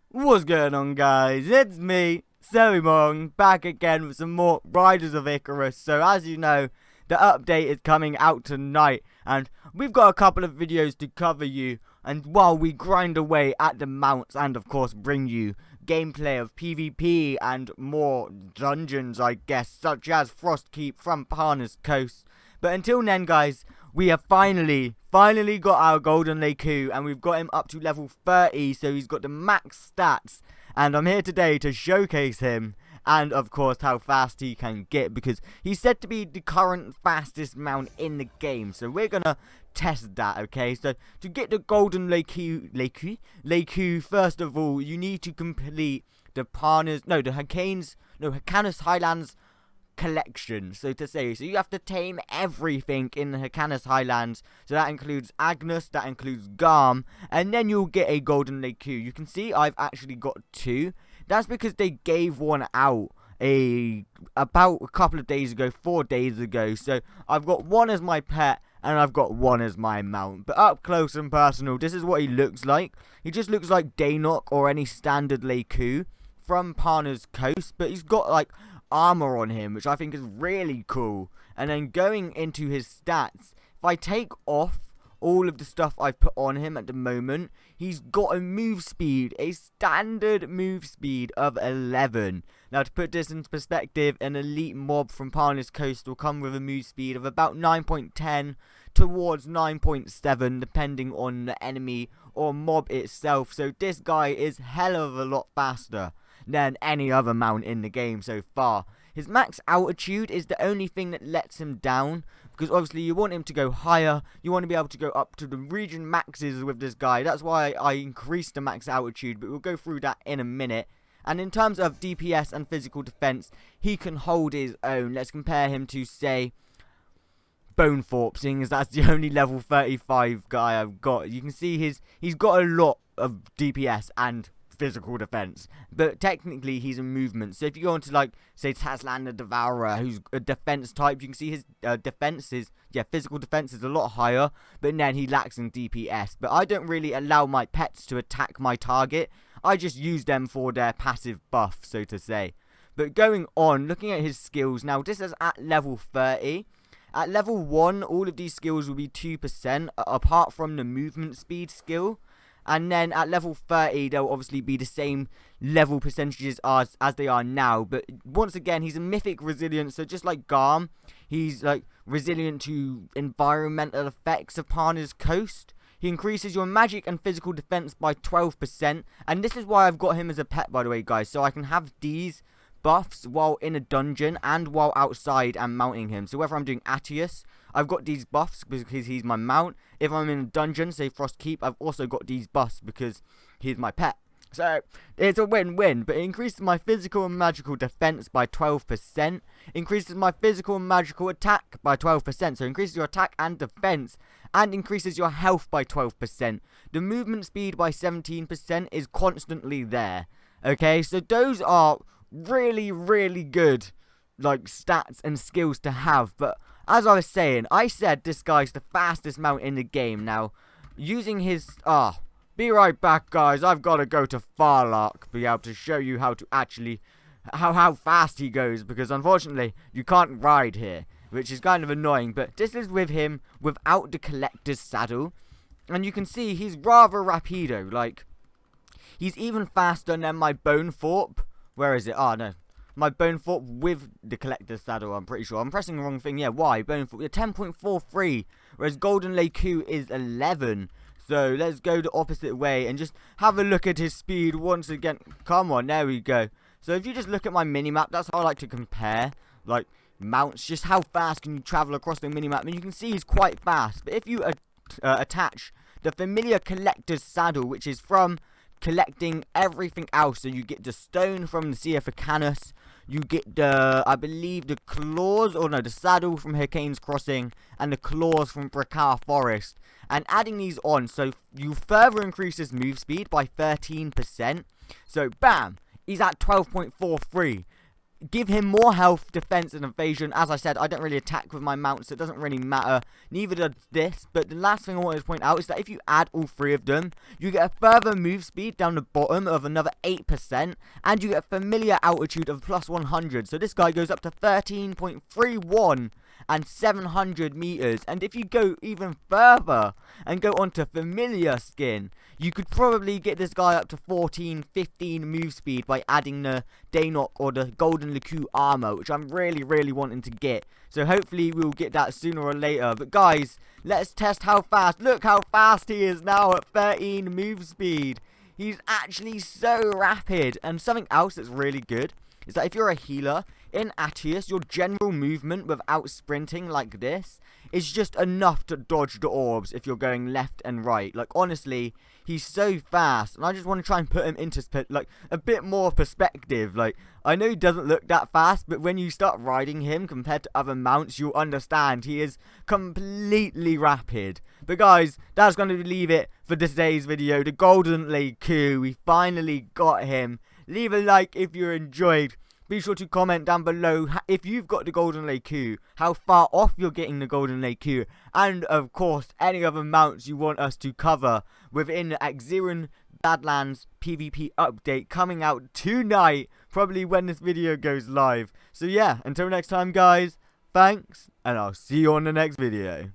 What's going on, guys? It's me, Mong, back again with some more Riders of Icarus. So as you know, the update is coming out tonight, and we've got a couple of videos to cover you, and while we grind away at the mounts and of course bring you gameplay of PvP and more dungeons, I guess, such as Frostkeep from Parna's Coast. But until then, guys, we have finally got our Golden Laiku, and we've got him up to level 30, so he's got the max stats. And I'm here today to showcase him, and of course how fast he can get, because he's said to be the current fastest mount in the game. So we're gonna test that, okay? So to get the Golden Laiku, first of all, you need to complete the Hyrcanus Highlands collection, so to say. So you have to tame everything in the Hyrcanus Highlands. So that includes Agnes, that includes Garm, and then you'll get a Golden Laiku. You can see I've actually got two. That's because they gave one out about a couple of days ago, 4 days ago. So I've got one as my pet and I've got one as my mount. But up close and personal, this is what he looks like. He just looks like Daynok or any standard Laiku from Parna's Coast, but he's got like armor on him, which I think is really cool. And then going into his stats, if I take off all of the stuff I've put on him at the moment, he's got a move speed, a standard move speed of 11. Now to put this into perspective, an elite mob from Parna's Coast will come with a move speed of about 9.10 towards 9.7 depending on the enemy or mob itself. So this guy is hell of a lot faster than any other mount in the game so far. His max altitude is the only thing that lets him down, because obviously you want him to go higher. You want to be able to go up to the region maxes with this guy. That's why I increased the max altitude, but we'll go through that in a minute. And in terms of DPS and physical defense, he can hold his own. Let's compare him to, say, Bonethorpe, seeing as that's the only level 35 guy I've got. You can see he's got a lot of DPS and physical defense, but technically he's a movement. So if you go on to, like, say, Taslan the Devourer, who's a defense type, you can see his physical defense is a lot higher, but then he lacks in DPS. But I don't really allow my pets to attack my target. I just use them for their passive buff, so to say. But going on, looking at his skills, now this is at level 30. At level 1, all of these skills will be 2%, apart from the movement speed skill. And then at level 30, they'll obviously be the same level percentages as they are now. But once again, he's a mythic resilience. So just like Garm, he's like resilient to environmental effects of Parna's Coast. He increases your magic and physical defense by 12%. And this is why I've got him as a pet, by the way, guys. So I can have these buffs while in a dungeon and while outside and mounting him. So whether I'm doing Atius, I've got these buffs because he's my mount. If I'm in a dungeon, say Frostkeep, I've also got these buffs because he's my pet. So it's a win-win, but it increases my physical and magical defense by 12%, increases my physical and magical attack by 12%, so increases your attack and defense, and increases your health by 12%. The movement speed by 17% is constantly there. Okay, so those are really, really good, like, stats and skills to have. But as I was saying, I said this guy's the fastest mount in the game. Now, using his be right back, guys. I've got to go to Farlark, be able to show you how to actually how fast he goes, because unfortunately you can't ride here, which is kind of annoying. But this is with him without the collector's saddle, and you can see he's rather rapido. Like, he's even faster than my Bonethorpe. Where is it? Oh, no. My Bonethorpe with the collector's saddle, I'm pretty sure. I'm pressing the wrong thing. Yeah, why? Bonethorpe. Yeah, 10.43. Whereas Golden Laiku is 11. So let's go the opposite way and just have a look at his speed once again. Come on, there we go. So if you just look at my minimap, that's how I like to compare, like, mounts. Just how fast can you travel across the minimap. And you can see he's quite fast. But if you attach the familiar collector's saddle, which is from collecting everything else, so you get the stone from the Sea of Hyrcanus, you get the, I believe, the claws, or no, the saddle from Hyrcane's Crossing, and the claws from Bracar Forest, and adding these on, so you further increase his move speed by 13%, so bam, he's at 12.43, give him more health, defense, and evasion. As I said, I don't really attack with my mount, so it doesn't really matter. Neither does this. But the last thing I wanted to point out is that if you add all three of them, you get a further move speed down the bottom of another 8%, and you get a familiar altitude of plus 100. So this guy goes up to 13.31 and 700 meters. And if you go even further and go on to familiar skin, you could probably get this guy up to 14, 15 move speed by adding the Daynok or the Golden Laiku armor, which I'm really wanting to get. So hopefully we'll get that sooner or later. But guys, let's test how fast. Look how fast he is now at 13 move speed. He's actually so rapid. And something else that's really good is that if you're a healer in Atius, your general movement without sprinting like this is just enough to dodge the orbs if you're going left and right. Like, honestly, he's so fast, and I just want to try and put him into like a bit more perspective. Like, I know he doesn't look that fast, but when you start riding him compared to other mounts, you'll understand he is completely rapid. But guys, that's going to leave it for today's video. The Golden Laiku, we finally got him. Leave a like if you enjoyed. Be sure to comment down below if you've got the Golden Laiku, how far off you're getting the Golden Laiku, and of course any other mounts you want us to cover within the Axiron Badlands PvP update coming out tonight, probably when this video goes live. So yeah, until next time guys, thanks, and I'll see you on the next video.